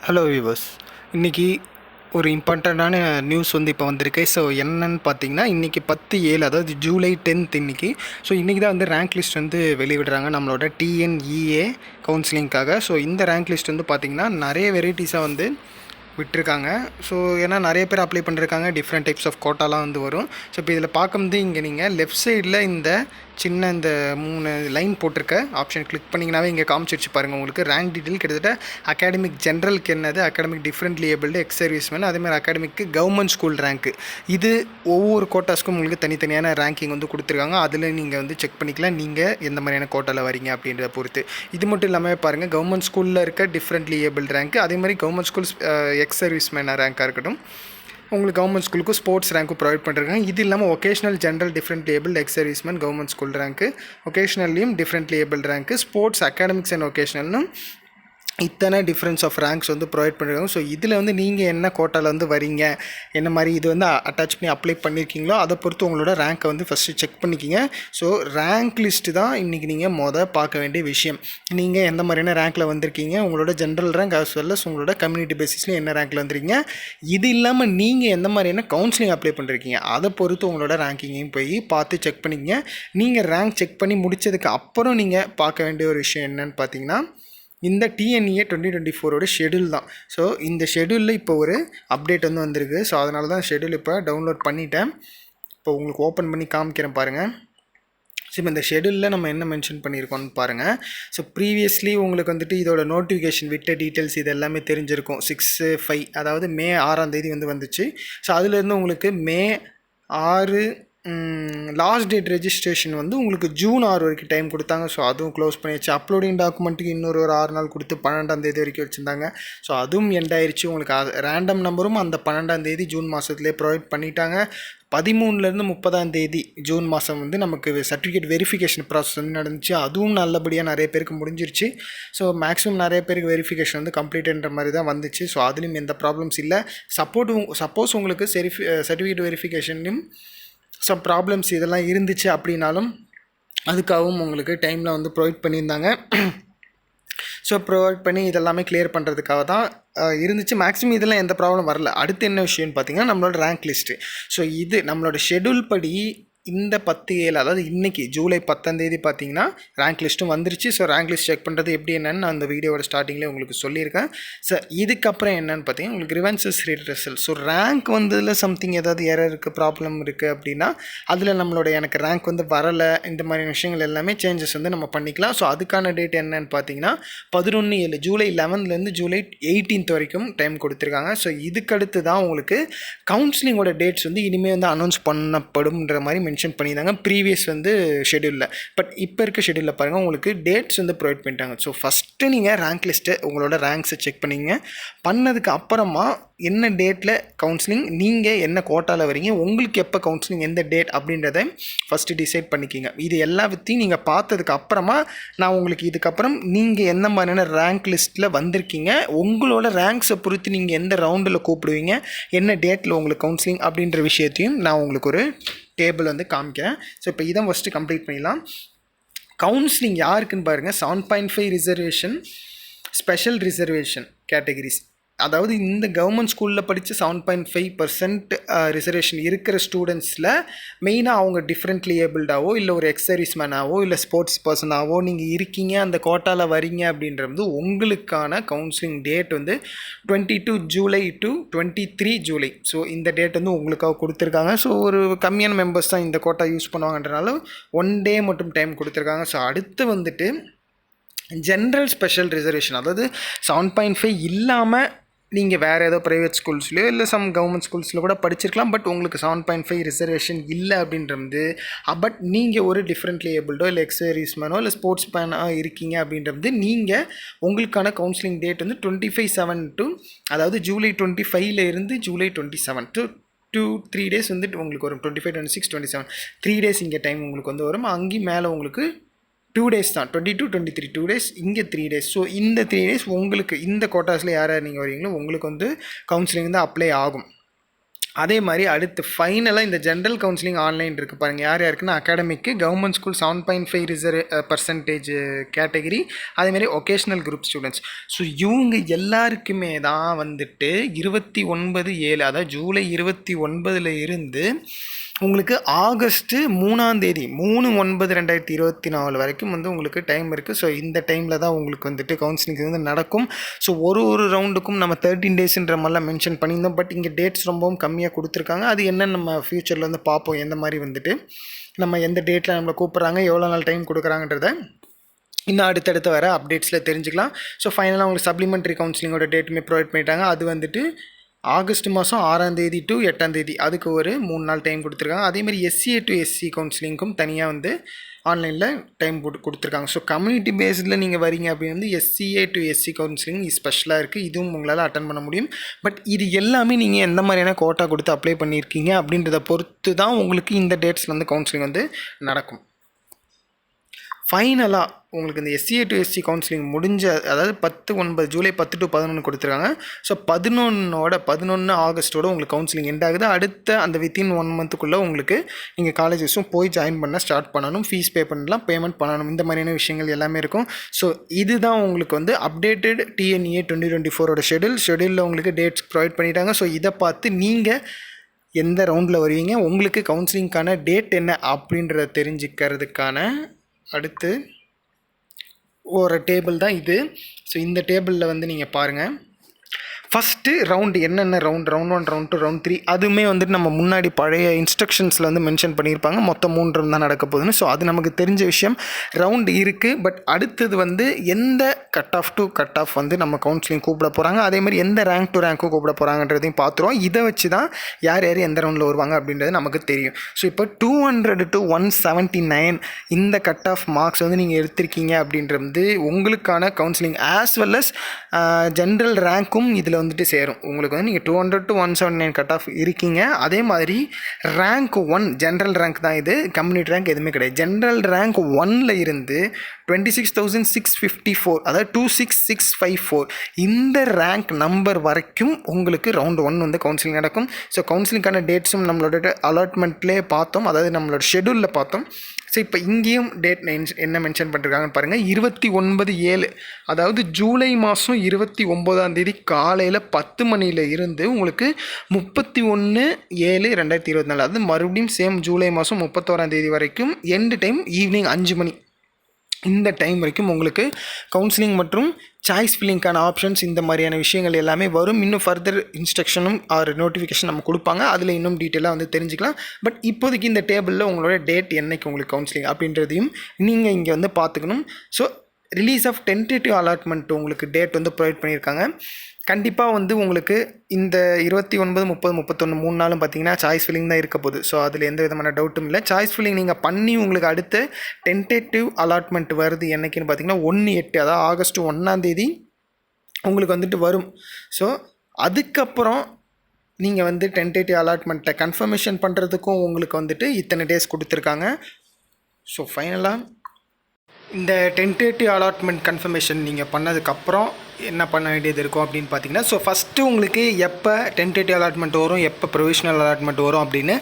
Hello viewers, இன்றைக்கி ஒரு இம்பார்ட்டண்ட்டான நியூஸ் வந்து இப்போ வந்திருக்கு. ஸோ என்னன்னு பார்த்தீங்கன்னா, இன்றைக்கி 10/7 அதாவது ஜூலை 10th இன்றைக்கி. ஸோ இன்றைக்கி தான் வந்து ரேங்க் லிஸ்ட் வந்து வெளியிடுறாங்க நம்மளோட டிஎன்இஏ கவுன்சிலிங்காக. ஸோ இந்த ரேங்க் லிஸ்ட் வந்து பார்த்திங்கன்னா நிறைய வெரைட்டிஸாக வந்து விட்டுருக்காங்க. ஸோ ஏன்னா நிறைய பேர் அப்ளை பண்ணிருக்காங்க, டிஃப்ரெண்ட் டைப்ஸ் ஆஃப் கோட்டாலாம் வந்து வரும். ஸோ இப்போ இதில் பார்க்கும்போது இங்கே நீங்கள் லெஃப்ட் சைடில் இந்த சின்ன இந்த 3 லைன் போட்டிருக்க ஆப்ஷன் கிளிக் பண்ணிங்கனாவே இங்கே காமிச்சிருச்சு பாருங்கள். உங்களுக்கு ரேங்க் டீட்டெயில் கிட்டத்தட்ட அகாடமிக் ஜென்ரலுக்கு என்னது, academic differently abled, ex serviceman, அதேமாதிரி அகாடமிக்கு கவர்மெண்ட் ஸ்கூல் ரேங்க்கு, இது ஒவ்வொரு கோட்டாஸ்க்கும் உங்களுக்கு தனித்தனியான ரேங்கிங் வந்து கொடுத்துருக்காங்க. அதில் நீங்கள் வந்து செக் பண்ணிக்கலாம் நீங்கள் எந்த மாதிரியான கோட்டாவில் வரீங்க அப்படின்றத பொறுத்து. இது மட்டும் இல்லாமல் பாருங்கள், கவர்மெண்ட் ஸ்கூலில் இருக்க டிஃப்ரெண்ட்லி ஏபிள்டு ரேங்க்கு, அதே மாதிரி கவர்மெண்ட் ஸ்கூல்ஸ் எக்ஸ் சர்வீஸ்மேன் ரேங்காக இருக்கட்டும், உங்களுக்கு கவர்மெண்ட் ஸ்கூலுக்கு ஸ்போர்ட்ஸ் ரேங்க்கு ப்ரொவைட் பண்ணிருக்காங்க. இது இல்லாமல் vocational general differently abled ex serviceman government school ரேங்க்கு, ஒகேஷனல்லையும் டிஃப்ரெண்ட்லி ஏபிள்டு ரேங்க்கு, ஸ்போர்ட்ஸ் அகாடமிக்ஸ் அண்ட் ஒகேஷனல்னு இத்தனை டிஃப்ரென்ஸ் ஆஃப் ரேங்க்ஸ் வந்து ப்ரொவைட் பண்ணியிருக்காங்க. ஸோ இதில் வந்து நீங்கள் என்ன கோட்டாவில் வந்து வரீங்க, என்ன மாதிரி இது வந்து அட்டாச் பண்ணி அப்ளை பண்ணியிருக்கீங்களோ அதை பொறுத்து உங்களோட ரேங்க்கை வந்து ஃபஸ்ட்டு செக் பண்ணிக்கிங்க. ஸோ ரேங்க் லிஸ்ட்டு தான் இன்றைக்கி நீங்கள் பார்க்க வேண்டிய விஷயம். நீங்கள் எந்த மாதிரியான ரேங்க்கில் வந்திருக்கீங்க, உங்களோட general rank as well as உங்களோட கம்யூனிட்டி பேசிஸில் என்ன ரேங்க்கில் வந்துருக்கீங்க, இது இல்லாமல் நீங்கள் எந்த மாதிரியான கவுன்சிலிங் அப்ளை பண்ணிருக்கீங்க அதை பொறுத்து உங்களோட ரேங்கிங்கையும் போய் பார்த்து செக் பண்ணிக்கங்க. நீங்கள் ரேங்க் செக் பண்ணி முடித்ததுக்கு அப்புறம் நீங்கள் பார்க்க வேண்டிய ஒரு விஷயம் என்னன்னு பார்த்தீங்கன்னா, இந்த டிஎன்இஏ 2024 ஷெடியூல் தான். ஸோ இந்த ஷெடியூலில் இப்போ ஒரு அப்டேட் வந்து வந்திருக்கு. ஸோ அதனால தான் ஷெடியூல் இப்போ டவுன்லோட் பண்ணிட்டேன். இப்போ உங்களுக்கு ஓப்பன் பண்ணி காமிக்கிறேன் பாருங்கள். ஸோ இப்போ இந்த ஷெடியூலில் நம்ம என்ன மென்ஷன் பண்ணியிருக்கோம்னு பாருங்கள். ஸோ ப்ரீவியஸ்லி உங்களுக்கு வந்துட்டு இதோட நோட்டிஃபிகேஷன் விட்ட டீட்டெயில்ஸ் இது எல்லாமே தெரிஞ்சிருக்கும். 6/5 அதாவது மே 6ஆம் தேதி வந்துச்சு. ஸோ அதுலேருந்து உங்களுக்கு மே 6 லாஸ்ட் டேட் ரெஜிஸ்ட்ரேஷன் வந்து உங்களுக்கு ஜூன் 6 வரைக்கும் டைம் கொடுத்தாங்க. ஸோ அதுவும் க்ளோஸ் பண்ணியாச்சு. அப்லோடிங் டாக்குமெண்ட்டுக்கு இன்னொரு 6 நாள் கொடுத்து 12ஆம் தேதி வரைக்கும் வச்சுருந்தாங்க. ஸோ அதுவும் எண்ட் ஆயிடுச்சு. உங்களுக்கு ரேண்டம் நம்பரும் அந்த 12ஆம் தேதி ஜூன் மாதத்துலேயே ப்ரொவைட் பண்ணிட்டாங்க. 13லேருந்து 30ஆம் தேதி ஜூன் மாதம் வந்து நமக்கு சர்டிஃபிகேட் வெரிஃபிகேஷன் ப்ராசஸ் வந்து நடந்துச்சு. அதுவும் நல்லபடியாக நிறைய பேருக்கு முடிஞ்சிருச்சு. ஸோ மேக்ஸிமம் நிறைய பேருக்கு வெரிஃபிகேஷன் வந்து கம்ப்ளீட்ன்ற மாதிரி தான் வந்துச்சு. ஸோ அதுலேயும் எந்த ப்ராப்ளம்ஸ் இல்லை. சப்போஸ் உங்களுக்கு சர்டிஃபிகேட் வெரிஃபிகேஷன்லையும் சம் ப்ராப்ளம்ஸ் இதெல்லாம் இருந்துச்சு அப்படின்னாலும் அதுக்காகவும் உங்களுக்கு டைமில் வந்து ப்ரொவைட் பண்ணியிருந்தாங்க. ஸோ ப்ரொவைட் பண்ணி இதெல்லாமே கிளியர் பண்ணுறதுக்காக தான் இருந்துச்சு. மேக்ஸிமம் இதெல்லாம் எந்த ப்ராப்ளம் வரல. அடுத்து என்ன விஷயம்னு பார்த்தீங்கன்னா, நம்மளோட ரேங்க் லிஸ்ட்டு. ஸோ இது நம்மளோட ஷெடியூல் படி இந்த 10/7 அதாவது இன்றைக்கி ஜூலை 10ஆம் தேதி பார்த்தீங்கன்னா ரேங்க் லிஸ்ட்டும் வந்துருச்சு. ஸோ ரேங்க் லிஸ்ட் செக் பண்ணுறது எப்படி என்னென்னு நான் அந்த வீடியோவோட ஸ்டார்டிங்லேயே உங்களுக்கு சொல்லியிருக்கேன். ஸோ இதுக்கப்புறம் என்னென்னு பார்த்தீங்கன்னா, உங்களுக்கு கிரிவன்சஸ் ரிட்ரஸல். ஸோ ரேங்க் வந்ததில் சம்திங் ஏதாவது எரர் இருக்குது, ப்ராப்ளம் இருக்குது அப்படின்னா அதில் நம்மளோட எனக்கு ரேங்க் வந்து வரலை, இந்த மாதிரி விஷயங்கள் எல்லாமே சேஞ்சஸ் வந்து நம்ம பண்ணிக்கலாம். ஸோ அதுக்கான டேட் என்னன்னு பார்த்தீங்கன்னா 11/7 ஜூலை 11லேருந்து ஜூலை 18th வரைக்கும் டைம் கொடுத்துருக்காங்க. ஸோ இதுக்கடுத்து தான் உங்களுக்கு கவுன்சிலிங்கோட டேட்ஸ் வந்து இனிமேல் வந்து அனௌன்ஸ் பண்ணப்படும்ன்ற மாதிரி மென்ஷன் பண்ணியிருந்தாங்க ப்ரீவியஸ் வந்து ஷெடியூலில். பட் இப்போ இருக்க ஷெடியூலில் பாருங்கள், உங்களுக்கு டேட்ஸ் வந்து ப்ரொவைட் பண்ணிட்டாங்க. ஸோ ஃபஸ்ட்டு நீங்கள் ரேங்க் லிஸ்ட்டு உங்களோட ரேங்க்ஸை செக் பண்ணிங்க. பண்ணதுக்கு அப்புறமா என்ன டேட்டில் கவுன்சிலிங், நீங்கள் என்ன கோட்டாவில் வரீங்க, உங்களுக்கு எப்போ கவுன்சிலிங், எந்த டேட் அப்படின்றத ஃபஸ்ட்டு டிசைட் பண்ணிக்கிங்க. இது எல்லாத்தையும் நீங்கள் பார்த்ததுக்கு அப்புறமா நான் உங்களுக்கு இதுக்கப்புறம் நீங்கள் எந்த மாதிரியான ரேங்க் லிஸ்ட்டில் வந்திருக்கீங்க, உங்களோட ரேங்க்ஸை பொறுத்து நீங்கள் எந்த ரவுண்டில் கூப்பிடுவீங்க, என்ன டேட்டில் உங்களுக்கு கவுன்சிலிங் அப்படின்ற விஷயத்தையும் நான் உங்களுக்கு ஒரு டேபிள் வந்து காமிக்கிறேன். ஸோ இப்போ இதை ஃபஸ்ட்டு கம்ப்ளீட் பண்ணிடலாம். கவுன்சிலிங் யாருக்குன்னு பாருங்கள். 7.5 ரிசர்வேஷன், ஸ்பெஷல் ரிசர்வேஷன் கேட்டகரிஸ், அதாவது இந்த கவர்மெண்ட் ஸ்கூலில் படித்த 7.5% ரிசர்வேஷன் இருக்கிற ஸ்டூடெண்ட்ஸில் மெயினாக அவங்க டிஃப்ரெண்ட்லி ஏபிள்டாவோ இல்லை ஒரு எக்ஸ் சர்வீஸ்மேனாவோ இல்லை ஸ்போர்ட்ஸ் பர்சனாவோ நீங்கள் இருக்கீங்க, அந்த கோட்டாவில் வரீங்க அப்படின்றது உங்களுக்கான கவுன்சிலிங் டேட் வந்து 22 ஜூலை டு 23 ஜூலை. ஸோ இந்த டேட் வந்து உங்களுக்காக கொடுத்துருக்காங்க. ஸோ ஒரு கம்மியான மெம்பர்ஸ் தான் இந்த கோட்டா யூஸ் பண்ணுவாங்கன்றனால 1 டே மட்டும் டைம் கொடுத்துருக்காங்க. ஸோ அடுத்து வந்துட்டு ஜென்ரல் ஸ்பெஷல் ரிசர்வேஷன், அதாவது 7.5 இல்லாமல் நீங்கள் வேறு ஏதோ ப்ரைவேட் ஸ்கூல்ஸ்லையோ இல்லை சம் கவர்மெண்ட் ஸ்கூல்ஸில் கூட படிச்சிருக்கலாம். பட் உங்களுக்கு 7.5 ரிசர்வேஷன் இல்லை அப்படின்றது, பட் நீங்கள் ஒரு டிஃப்ரெண்ட்லி ஏபிள்டோ இல்லை எக்ஸ் சர்வீஸ்மேனோ இல்லை ஸ்போர்ட்ஸ் மேனாக இருக்கீங்க அப்படின்றது, நீங்கள் உங்களுக்கான கவுன்சிலிங் டேட் வந்து 25/7 டு, அதாவது ஜூலை 25 இருந்து ஜூலை 27 டு 2-3 டேஸ் வந்துட்டு உங்களுக்கு வரும். 25, 26, 27 3 டேஸ் இங்கே டைம் உங்களுக்கு வந்து வரும். அங்கேயும் மேலே உங்களுக்கு 2 டேஸ் தான், 22, 23 2 டேஸ், இங்கே 3 டேஸ். ஸோ இந்த 3 டேஸ் உங்களுக்கு இந்த கோட்டாஸில் யார் நீங்கள் வரீங்களோ உங்களுக்கு வந்து கவுன்சிலிங் வந்து அப்ளை ஆகும். அதே மாதிரி அடுத்து ஃபைனலாக இந்த ஜென்ரல் கவுன்சிலிங் ஆன்லைன் இருக்குது பாருங்கள். யார் யாருக்குன்னா அகாடமிக்கு, கவர்மெண்ட் ஸ்கூல் 7.5 ரிசர்வ் % கேட்டகிரி, அதேமாதிரி ஒகேஷ்னல் குரூப் ஸ்டூடெண்ட்ஸ். ஸோ இவங்க எல்லாருக்குமே தான் வந்துட்டு 29/7 அதாவது ஜூலை 29 இருந்து உங்களுக்கு ஆகஸ்ட்டு 3 3/9/2024 வரைக்கும் வந்து உங்களுக்கு டைம் இருக்குது. ஸோ இந்த டைமில் தான் உங்களுக்கு வந்துட்டு கவுன்சிலிங் வந்து நடக்கும். ஸோ ஒரு ரவுண்டுக்கும் நம்ம 13 டேஸ்ன்ற மாதிரிலாம் மென்ஷன் பண்ணியிருந்தோம். பட் இங்கே டேட்ஸ் ரொம்பவும் கம்மியாக கொடுத்துருக்காங்க. அது என்னன்னு நம்ம ஃப்யூச்சரில் வந்து பார்ப்போம். எந்த மாதிரி வந்துட்டு நம்ம எந்த டேட்டில் நம்மளை கூப்பிட்றாங்க, எவ்வளோ நாள் டைம் கொடுக்குறாங்கன்றத இன்னும் அடுத்தடுத்து வர அப்டேட்ஸில் தெரிஞ்சுக்கலாம். ஸோ ஃபைனலாக உங்களுக்கு சப்ளிமெண்ட்ரி கவுன்சிலிங்கோட டேட்டுமே ப்ரொவைட் பண்ணிட்டாங்க. அது வந்துட்டு ஆகஸ்ட் மாதம் 6 to 8 அதுக்கு ஒரு 3 நாள் டைம் கொடுத்துருக்காங்க. அதேமாதிரி SCA to SC கவுன்சிலிங்க்கும் தனியாக வந்து ஆன்லைனில் டைம் கொடுத்துருக்காங்க. ஸோ கம்யூனிட்டி பேஸில் நீங்கள் வரீங்க அப்படின்னு வந்து SCA to SC கவுன்சிலிங் ஸ்பெஷலாக இருக்குது. இதுவும் உங்களால் அட்டன் பண்ண முடியும். பட் இது எல்லாமே நீங்கள் எந்த மாதிரியான கோட்டா கொடுத்து அப்ளை பண்ணியிருக்கீங்க அப்படின்றத பொறுத்து தான் உங்களுக்கு இந்த டேட்ஸில் வந்து கவுன்சிலிங் வந்து நடக்கும். ஃபைனலாக உங்களுக்கு இந்த SCA to SC கவுன்சிலிங் முடிஞ்ச, அதாவது ஜூலை 10 to 11 கொடுத்துருக்காங்க. ஸோ 11 ஆகஸ்ட்டோட உங்களுக்கு கவுன்சிலிங் எண்ட் ஆகுது. அடுத்த அந்த வித்தின் 1 மந்த்துக்குள்ளே உங்களுக்கு நீங்கள் காலேஜஸும் போய் ஜாயின் பண்ண ஸ்டார்ட் பண்ணணும், ஃபீஸ் பே பண்ணலாம், பேமெண்ட் பண்ணணும், இந்த மாதிரியான விஷயங்கள் எல்லாமே இருக்கும். ஸோ இதுதான் உங்களுக்கு வந்து அப்டேட்டட் TNEA 2024 ஷெடியூலில் உங்களுக்கு டேட்ஸ் ப்ரொவைட் பண்ணிட்டாங்க. ஸோ இதை பார்த்து நீங்கள் எந்த ரவுண்டில் வருவீங்க, உங்களுக்கு கவுன்சிலிங்க்கான டேட் என்ன அப்படின்றத தெரிஞ்சுக்கிறதுக்கான அடுத்து ஒரு டேபிள் தான் இது. ஸோ இந்த டேபிளில் வந்து நீங்கள் பாருங்கள், ஃபஸ்ட்டு ரவுண்டு என்னென்ன ரவுண்ட் 1, ரவுண்ட் 2, ரவுண்ட் 3 அதுவுமே வந்துட்டு நம்ம முன்னாடி பழைய இன்ஸ்ட்ரக்ஷன்ஸில் வந்து மென்ஷன் பண்ணியிருப்பாங்க. மொத்தம் 3 ரவுண்ட் தான் நடக்க போகுதுன்னு. ஸோ அது நமக்கு தெரிஞ்ச விஷயம். ரவுண்டு இருக்குது. பட் அடுத்தது வந்து எந்த cut off to cut off வந்து நம்ம கவுன்சிலிங் கூப்பிட போகிறாங்க, அதேமாதிரி எந்த ரேங்க் டு ரேங்க்கும் கூப்பிட போகிறாங்கன்றதையும் பார்த்துருவோம். இதை வச்சு தான் யார் எந்த ரவுண்டில் வருவாங்க அப்படின்றது நமக்கு தெரியும். ஸோ இப்போ 200 to 179 இந்த கட் ஆஃப் மார்க்ஸ் வந்து நீங்கள் எடுத்திருக்கீங்க அப்படின்றது உங்களுக்கான counselling as well as general ரேங்க்கும் இதில் வந்துட்டு சேரும். உங்களுக்கு வந்து நீங்கள் 200 to 179 கட் ஆஃப் இருக்கீங்க. அதே மாதிரி ரேங்க் 1 ஜென்ரல் ரேங்க் தான் இது, கம்யூனிட்டி ரேங்க் எதுவுமே கிடையாது. ஜென்ரல் ரேங்க் 1ல் இருந்து 26,654 அதாவது 26,654 இந்த ரேங்க் நம்பர் வரைக்கும் உங்களுக்கு ரவுண்ட் 1 வந்து கவுன்சிலிங் நடக்கும். ஸோ கவுன்சிலிங்கான டேட்ஸும் நம்மளோட அலாட்மெண்ட்லேயே பார்த்தோம், அதாவது நம்மளோட ஷெடியூலில் பார்த்தோம். ஸோ இப்போ இங்கேயும் டேட் என்ன மென்ஷன் பண்ணிருக்காங்கன்னு பாருங்கள். 29/7 அதாவது ஜூலை மாதம் 29 காலையில் 10 மணியில் இருந்து உங்களுக்கு 31/7/2024 அதாவது மறுபடியும் சேம் ஜூலை மாதம் 31 வரைக்கும் எண்டு டைம் ஈவினிங் 5 மணி. இந்த டைம் வரைக்கும் உங்களுக்கு கவுன்சிலிங் மற்றும் சாய்ஸ் ஃபில்லிங்கான ஆப்ஷன்ஸ் இந்த மாதிரியான விஷயங்கள் எல்லாமே வரும். இன்னும் ஃபர்தர் இன்ஸ்ட்ரக்ஷனும் ஆர் நோட்டிஃபிகேஷன் நம்ம கொடுப்பாங்க, அதில் இன்னும் டீட்டெயிலாக வந்து தெரிஞ்சுக்கலாம். பட் இப்போதைக்கு இந்த டேபிளில் உங்களோட டேட் என்னைக்கு உங்களுக்கு கவுன்சிலிங் அப்படின்றதையும் நீங்கள் இங்கே வந்து பார்த்துக்கணும். So release of tentative allotment உங்களுக்கு டேட் வந்து ப்ரொவைட் பண்ணியிருக்காங்க. கண்டிப்பாக வந்து உங்களுக்கு இந்த 29, 30, 31 3 நாளும் பார்த்தீங்கன்னா சாய்ஸ் ஃபில்லிங் தான் இருக்க போகுது. ஸோ அதில் எந்த விதமான டவுட்டும் இல்லை. சாய்ஸ் ஃபில்லிங் நீங்கள் பண்ணி உங்களுக்கு அடுத்த டென்டேட்டிவ் அலாட்மெண்ட் வருது என்றைக்குன்னு பார்த்தீங்கன்னா 1/8 அதாவது ஆகஸ்ட் 1 உங்களுக்கு வந்துட்டு வரும். ஸோ அதுக்கப்புறம் நீங்கள் வந்து டென்டேட்டிவ் அலாட்மெண்ட்டை கன்ஃபர்மேஷன் பண்ணுறதுக்கும் உங்களுக்கு வந்துட்டு இத்தனை டேஸ் கொடுத்துருக்காங்க. ஸோ ஃபைனலாக இந்த டென்டேட்டிவ் அலாட்மெண்ட் கன்ஃபர்மேஷன் நீங்கள் பண்ணதுக்கப்புறம் என்ன பண்ண வேண்டியது இருக்கும் அப்படின்னு பார்த்தீங்கன்னா, ஸோ ஃபஸ்ட்டு உங்களுக்கு எப்போ டென்டேட்டிவ் அலாட்மெண்ட் வரும், எப்போ ப்ரொவிஷனல் அலாட்மெண்ட் வரும் அப்படின்னு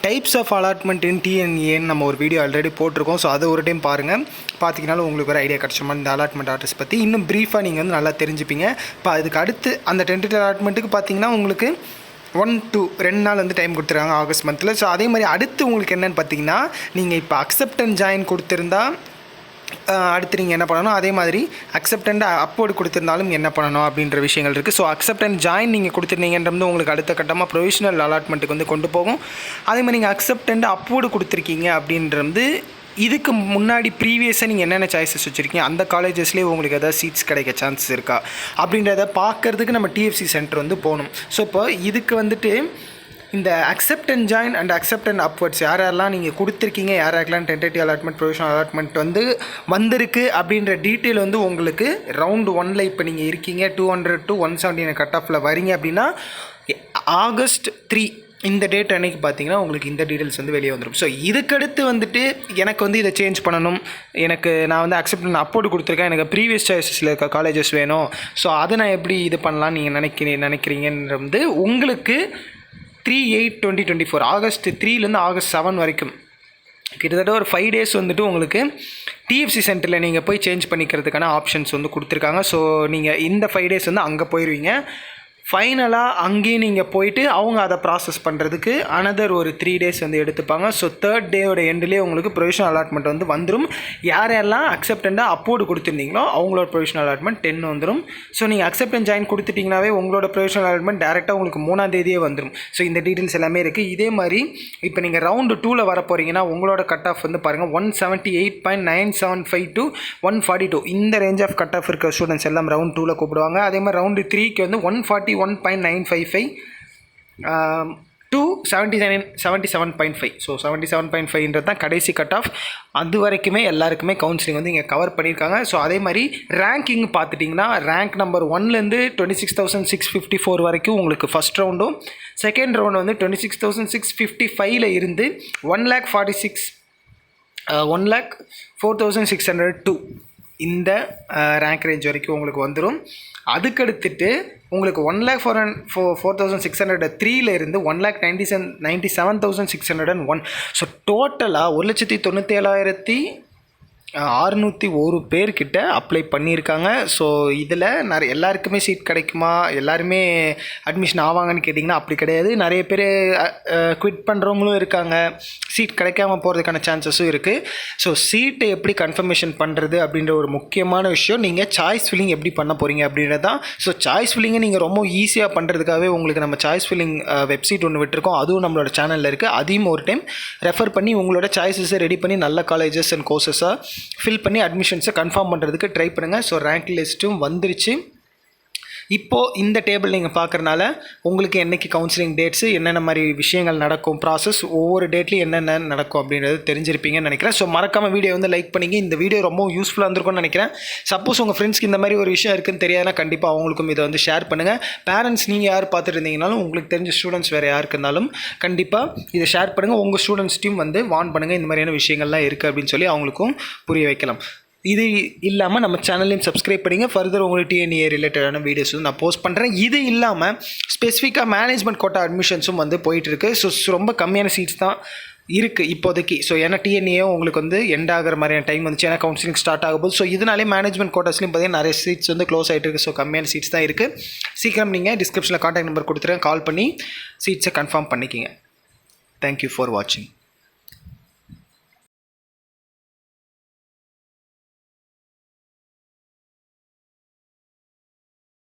டைப்ஸ் ஆஃப் அலாட்மெண்ட் இன் TNEAன்னு நம்ம ஒரு வீடியோ ஆல்ரெடி போட்டிருக்கோம். ஸோ அதை ஒரு டைம் பாருங்கள், பார்த்தீங்கன்னாலும் உங்களுக்கு ஒரு ஐடியா கிடச்சிருமா இந்த அலாட்மெண்ட் ஆர்டர்ஸ் பற்றி இன்னும் ப்ரீஃபாக நீங்கள் வந்து நல்லா தெரிஞ்சுப்பீங்க. இப்போ அதுக்கு அடுத்து அந்த டென்டேட்டிவ் அலாட்மெண்ட்டுக்கு பார்த்தீங்கன்னா உங்களுக்கு 1 to 2 நாள் வந்து டைம் கொடுத்துருக்காங்க ஆகஸ்ட் மந்தில். ஸோ அதே மாதிரி அடுத்து உங்களுக்கு என்னென்னு பார்த்தீங்கன்னா, நீங்கள் இப்போ அக்செப்ட் அண்ட் ஜாயின் கொடுத்துருந்தா அடுத்து நீங்கள் என்ன பண்ணணும், அதே மாதிரி அக்செப்ட் அண்ட் அப்போர்டு கொடுத்துருந்தாலும் என்ன பண்ணணும் அப்படின்ற விஷயங்கள் இருக்குது. ஸோ அக்செப்ட் அண்ட் ஜாயின் நீங்கள் கொடுத்துருந்தீங்கன்றது உங்களுக்கு அடுத்த கட்டமாக ப்ரொவிஷனல் அலாட்மெண்ட்டுக்கு வந்து கொண்டு போகும். அதே மாதிரி நீங்கள் அக்செப்ட் அண்ட் அப்போர்டு கொடுத்துருக்கீங்க அப்படின்றது இதுக்கு முன்னாடி ப்ரீவியஸாக நீங்கள் என்னென்ன சாய்ஸஸ் வச்சுருக்கீங்க, அந்த காலேஜஸ்லேயே உங்களுக்கு எதாவது சீட்ஸ் கிடைக்க சான்சஸ் இருக்கா அப்படின்றத பார்க்குறதுக்கு நம்ம TFC சென்டர் வந்து போகணும். ஸோ இப்போ இதுக்கு வந்துட்டு இந்த accept and join and accept and upwards யாரெல்லாம் நீங்கள் கொடுத்துருக்கீங்க, யாரெல்லாம் டென்டேட்டிவ் அலாட்மெண்ட் ப்ரொவிஷனல் அலாட்மெண்ட் வந்து வந்திருக்கு அப்படின்ற டீட்டெயில் வந்து உங்களுக்கு ரவுண்டு 1ல் இப்போ நீங்கள் இருக்கீங்க 200 to 179 கட் ஆஃபில் வரீங்க அப்படின்னா ஆகஸ்ட் 3 இந்த டேட் அன்றைக்கி பார்த்தீங்கன்னா உங்களுக்கு இந்த டீட்டெயில்ஸ் வந்து வெளியே வந்துடும். ஸோ இதுக்கடுத்து வந்துட்டு எனக்கு வந்து இதை சேஞ்ச் பண்ணணும், நான் வந்து அக்செப்ட் பண்ண அப்போர்டு கொடுத்துருக்கேன், எனக்கு ப்ரீவியஸ் சாய்ஸஸில் இருக்க காலேஜஸ் வேணும், ஸோ அதை நான் எப்படி இது பண்ணலான்னு நீங்கள் நினைக்கிறீங்கன்றது உங்களுக்கு 3/8/2024 ஆகஸ்ட் 3லேருந்து ஆகஸ்ட் 7 வரைக்கும் கிட்டத்தட்ட ஒரு 5 டேஸ் வந்துட்டு உங்களுக்கு டிஎஃப்சி சென்டரில் நீங்கள் போய் சேஞ்ச் பண்ணிக்கிறதுக்கான ஆப்ஷன்ஸ் வந்து கொடுத்துருக்காங்க. ஸோ நீங்கள் இந்த 5 டேஸ் வந்து அங்கே போயிடுவீங்க. ஃபைனலாக அங்கேயும் நீங்கள் போயிட்டு அவங்க அதை ப்ராசஸ் பண்ணுறதுக்கு அனதர் ஒரு 3 டேஸ் வந்து எடுத்துப்பாங்க. ஸோ 3rd டேயோட எண்ட்லேயே உங்களுக்கு ப்ரொவிஷனல் அலாட்மெண்ட் வந்து வந்துடும். யாரெல்லாம் அக்செப்டண்டாக அப்போர்டு கொடுத்துருந்தீங்களோ அவங்களோட ப்ரொவிஷனல் அலாட்மெண்ட் 10 வந்துடும். ஸோ நீங்கள் அக்செப்ட் அண்ட் ஜாயின் கொடுத்துட்டிங்கனாவே உங்களோட ப்ரொவிஷனல் அலாட்மெண்ட் டேரெக்டாக உங்களுக்கு 3ஆம் தேதியே வந்துடும். ஸோ இந்த டீட்டெயில்ஸ் எல்லாமே இருக்குது. இதே மாதிரி இப்போ நீங்கள் ரவுண்டு 2ல் வர போகிறீங்கன்னா உங்களோட கட் ஆஃப் வந்து பாருங்கள் 178.975 to 142 இந்த ரேஞ்ச் ஆஃப் கட் ஆஃப் இருக்க ஸ்டூடெண்ட்ஸ் எல்லாம் ரவுண்ட் 2ல் கூப்பிடுவாங்க. அதே மாதிரி ரவுண்டு 3க்கு வந்து 141.955 to 77.5. ஸோ 77.5 தான் கடைசி கட் ஆஃப். அது வரைக்குமே எல்லாருக்குமே கவுன்சிலிங் வந்து இங்கே கவர் பண்ணியிருக்காங்க. ஸோ அதே மாதிரி ரேங்கிங் பார்த்துட்டிங்கன்னா ரேங்க் நம்பர் 1லேருந்து 26,654 வரைக்கும் உங்களுக்கு ஃபஸ்ட் ரவுண்டும், செகண்ட் ரவுண்டு வந்து 26,655 இருந்து 1,04,602 இந்த ரேங்க் ரேஞ்ச் வரைக்கும் உங்களுக்கு வந்துடும். அதுக்கடுத்துட்டு உங்களுக்கு 1,04,603 இருந்து 1,97,601. ஸோ டோட்டலாக 1,97,601 பேர்கிட்ட அப்ளை பண்ணியிருக்காங்க. ஸோ இதில் நிறைய எல்லாருக்குமே சீட் கிடைக்குமா, எல்லாருமே அட்மிஷன் ஆவாங்கன்னு கேட்டிங்கன்னா அப்படி கிடையாது. நிறைய பேர் குவிட் பண்ணுறவங்களும் இருக்காங்க, சீட் கிடைக்காம போகிறதுக்கான சான்சஸும் இருக்குது. ஸோ சீட்டை எப்படி கன்ஃபர்மேஷன் பண்ணுறது அப்படின்ற ஒரு முக்கியமான விஷயம், நீங்கள் சாய்ஸ் ஃபில்லிங் எப்படி பண்ண போகிறீங்க அப்படின்றது தான். ஸோ சாய்ஸ் ஃபில்லிங்கை நீங்கள் ரொம்ப ஈஸியாக பண்ணுறதுக்காகவே உங்களுக்கு நம்ம சாய்ஸ் ஃபில்லிங் வெப்சைட் ஒன்று விட்டுருக்கோம். அதுவும் நம்மளோட சேனலில் இருக்குது. அதையும் ஒரு டைம் ரெஃபர் பண்ணி உங்களோட சாய்ஸஸை ரெடி பண்ணி நல்ல காலேஜஸ் அண்ட் கோர்சஸாக ஃபில் பண்ணி அட்மிஷன்ஸை கன்ஃபார்ம் பண்ணுறதுக்கு ட்ரை பண்ணுங்கள். ஸோ ரேங்க் லிஸ்ட்டும் வந்துருச்சு. இப்போது இந்த டேபிள் நீங்கள் பார்க்குறனால உங்களுக்கு என்றைக்கு கவுன்சிலிங் டேட்ஸு, என்னென்ன மாதிரி விஷயங்கள் நடக்கும், ப்ராசஸ் ஒவ்வொரு டேட்லையும் என்னென்ன நடக்கும் அப்படின்றது தெரிஞ்சிருப்பீங்கன்னு நினைக்கிறேன். ஸோ மறக்காமல் வீடியோ வந்து லைக் பண்ணிங்க. இந்த வீடியோ ரொம்ப யூஸ்ஃபுல்லாக இருந்திருக்கும்னு நினைக்கிறேன். சப்போஸ் உங்கள் ஃப்ரெண்ட்ஸ்க்கு இந்த மாதிரி ஒரு விஷயம் இருக்குன்னு தெரியாதுன்னா கண்டிப்பாக அவங்களுக்கும் இதை வந்து ஷேர் பண்ணுங்கள். பேரண்ட்ஸ் நீங்கள் யார் பார்த்துட்டு இருந்தீங்கனாலும் உங்களுக்கு தெரிஞ்ச ஸ்டூடெண்ட்ஸ் வேறு யாருக்கு இருந்தாலும் கண்டிப்பாக இதை ஷேர் பண்ணுங்கள். உங்கள் ஸ்டூடெண்ட்ஸ்டையும் வந்து வார்ன் பண்ணுங்கள், இந்த மாதிரியான விஷயங்கள்லாம் இருக்குது அப்படின்னு சொல்லி அவங்களுக்கும் புரிய வைக்கலாம். இது இல்லாமல் நம்ம சேனல்லையும் சப்ஸ்கிரைப் பண்ணிங்க. ஃபர்தர் உங்களுக்கு டிஎன்ஏ ரிலேட்டடான வீடியோஸ் வந்து நான் போஸ்ட் பண்ணுறேன். இது இல்லாமல் ஸ்பெசிஃபிக்காக மேனேஜ்மெண்ட் கோட்டா அட்மிஷன்ஸும் வந்து போயிட்டுருக்கு. ஸோ ரொம்ப கம்மியான சீட்ஸ் தான் இருக்குது இப்போதைக்கு. ஸோ ஏன்னா டிஎன்ஏ உங்களுக்கு வந்து எண்ட் ஆகிற மாதிரியான டைம் வந்துச்சு, ஏன்னா கவுன்சிலிங் ஸ்டார்ட் ஆகும்போது. ஸோ இதனாலே மேனேஜ்மெண்ட் கோட்டாஸ்லையும் பார்த்தீங்கன்னா நிறைய சீட்ஸ் வந்து க்ளோஸ் ஆகிட்டு இருக்குது. ஸோ கம்மியான சீட்ஸ் தான் இருக்குது. சீக்கிரம் நீங்கள் டிஸ்கிரிப்ஷனில் கான்டாக்ட் நம்பர் கொடுத்துருங்க, கால் பண்ணி சீட்ஸை கன்ஃபார்ம் பண்ணிக்கிங்க. தேங்க்யூ ஃபார் வாட்சிங்.